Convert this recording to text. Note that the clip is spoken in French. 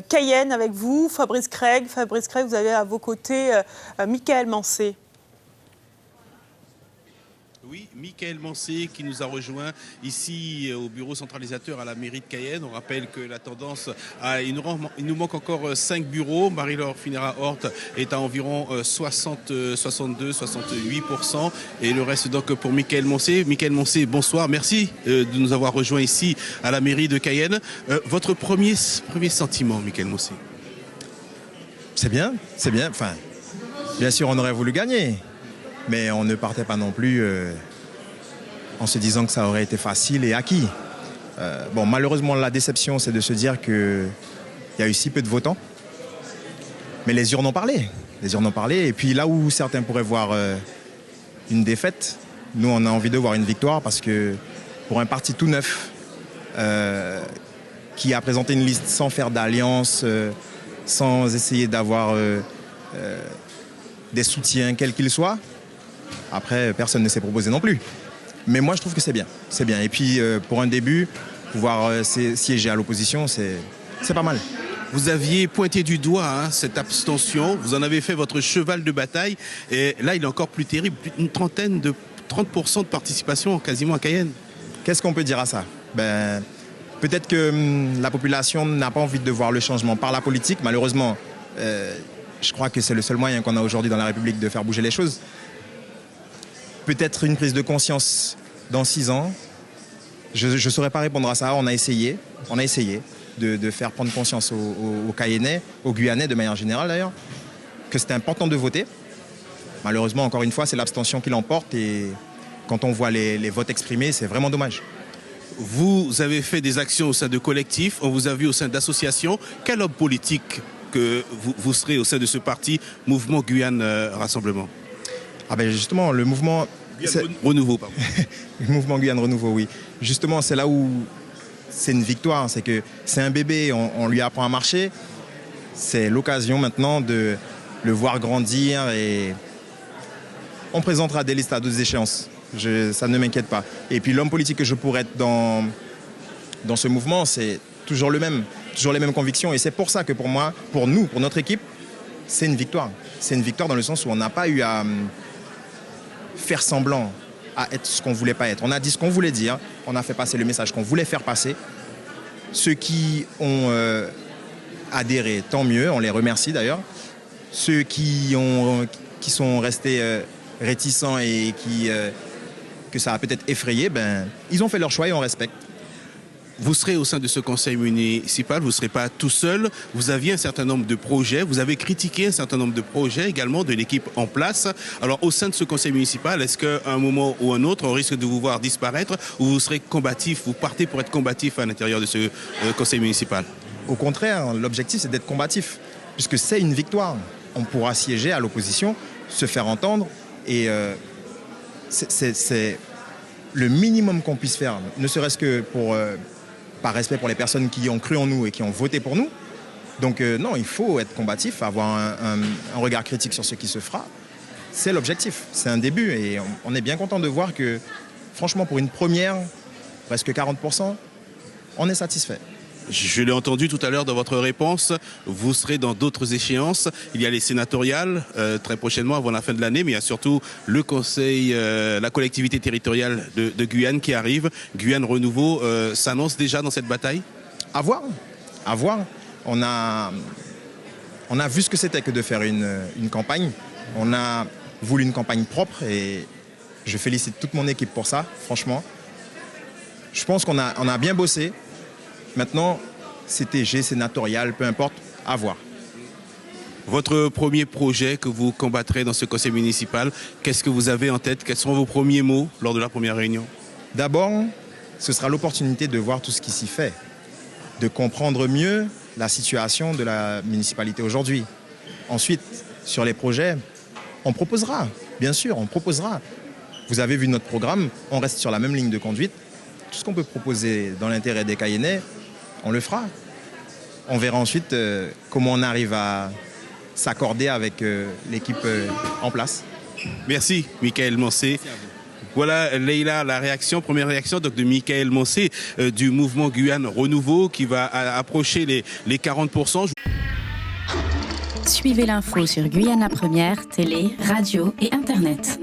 Cayenne avec vous, Fabrice Craig. Fabrice Craig, vous avez à vos côtés Michaël Mancé. Oui, Michaël Mancé qui nous a rejoint ici au bureau centralisateur à la mairie de Cayenne. On rappelle que la tendance, il nous manque encore 5 bureaux. Marie-Laure Finera-Hort est à environ 62-68%. Et le reste donc pour Michaël Mancé. Michaël Mancé, bonsoir. Merci de nous avoir rejoints ici à la mairie de Cayenne. Votre premier sentiment, Michaël Mancé? C'est bien, c'est bien. Enfin, bien sûr, on aurait voulu gagner. Mais on ne partait pas non plus en se disant que ça aurait été facile et acquis. Bon, malheureusement, la déception, c'est de se dire qu'il y a eu si peu de votants. Mais les urnes ont parlé. Les urnes ont parlé. Et puis là où certains pourraient voir une défaite, nous, on a envie de voir une victoire parce que pour un parti tout neuf qui a présenté une liste sans faire d'alliance, sans essayer d'avoir des soutiens quels qu'ils soient, après, personne ne s'est proposé non plus. Mais moi, je trouve que c'est bien. C'est bien. Et puis, pour un début, pouvoir siéger à l'opposition, c'est pas mal. Vous aviez pointé du doigt cette abstention. Vous en avez fait votre cheval de bataille. Et là, il est encore plus terrible. Une 30% de participation quasiment à Cayenne. Qu'est-ce qu'on peut dire à ça? Peut-être que la population n'a pas envie de voir le changement par la politique. Malheureusement, je crois que c'est le seul moyen qu'on a aujourd'hui dans la République de faire bouger les choses. Peut-être une prise de conscience dans 6 ans. Je ne saurais pas répondre à ça. On a essayé de faire prendre conscience aux Cayennais, aux Guyanais de manière générale d'ailleurs, que c'était important de voter. Malheureusement, encore une fois, c'est l'abstention qui l'emporte et quand on voit les votes exprimés, c'est vraiment dommage. Vous avez fait des actions au sein de collectifs, on vous a vu au sein d'associations. Quel homme politique que vous serez au sein de ce parti, Mouvement Guyane Rassemblement? Justement, le mouvement... Renouveau, pardon. Le mouvement Guyane Renouveau, oui. Justement, c'est là où c'est une victoire. C'est que c'est un bébé, on lui apprend à marcher. C'est l'occasion maintenant de le voir grandir et on présentera des listes à d'autres échéances. Ça ne m'inquiète pas. Et puis l'homme politique que je pourrais être dans ce mouvement, c'est toujours le même, toujours les mêmes convictions. Et c'est pour ça que pour moi, pour nous, pour notre équipe, c'est une victoire. C'est une victoire dans le sens où on n'a pas eu à faire semblant à être ce qu'on ne voulait pas être. On a dit ce qu'on voulait dire, on a fait passer le message qu'on voulait faire passer. Ceux qui ont adhéré, tant mieux, on les remercie d'ailleurs. Ceux qui sont restés réticents et que ça a peut-être effrayé, ils ont fait leur choix et on respecte. Vous serez au sein de ce conseil municipal, vous ne serez pas tout seul. Vous aviez un certain nombre de projets, vous avez critiqué un certain nombre de projets également de l'équipe en place. Alors au sein de ce conseil municipal, est-ce qu'à un moment ou un autre, on risque de vous voir disparaître ou vous serez combatif, vous partez pour être combatif à l'intérieur de ce conseil municipal? Au contraire, l'objectif c'est d'être combatif, puisque c'est une victoire. On pourra siéger à l'opposition, se faire entendre et c'est le minimum qu'on puisse faire, ne serait-ce que par respect pour les personnes qui ont cru en nous et qui ont voté pour nous. Donc non, il faut être combatif, avoir un regard critique sur ce qui se fera. C'est l'objectif, c'est un début et on est bien content de voir que, franchement, pour une première, presque 40%, on est satisfait. Je l'ai entendu tout à l'heure dans votre réponse, vous serez dans d'autres échéances. Il y a les sénatoriales très prochainement avant la fin de l'année, mais il y a surtout le conseil, la collectivité territoriale de Guyane qui arrive. Guyane Renouveau s'annonce déjà dans cette bataille? À voir. On a vu ce que c'était que de faire une campagne. On a voulu une campagne propre et je félicite toute mon équipe pour ça, franchement. Je pense qu'on a bien bossé. Maintenant, CTG, sénatorial, peu importe, à voir. Votre premier projet que vous combattrez dans ce conseil municipal, qu'est-ce que vous avez en tête? Quels seront vos premiers mots lors de la première réunion? D'abord, ce sera l'opportunité de voir tout ce qui s'y fait, de comprendre mieux la situation de la municipalité aujourd'hui. Ensuite, sur les projets, on proposera, bien sûr, on proposera. Vous avez vu notre programme, on reste sur la même ligne de conduite. Tout ce qu'on peut proposer dans l'intérêt des Cayennais, on le fera. On verra ensuite comment on arrive à s'accorder avec l'équipe en place. Merci, Michaël Mancé. Voilà, Leïla, première réaction donc, de Michael Mancé du mouvement Guyane Renouveau qui va approcher les 40%. Suivez l'info sur Guyane la Première, télé, radio et Internet.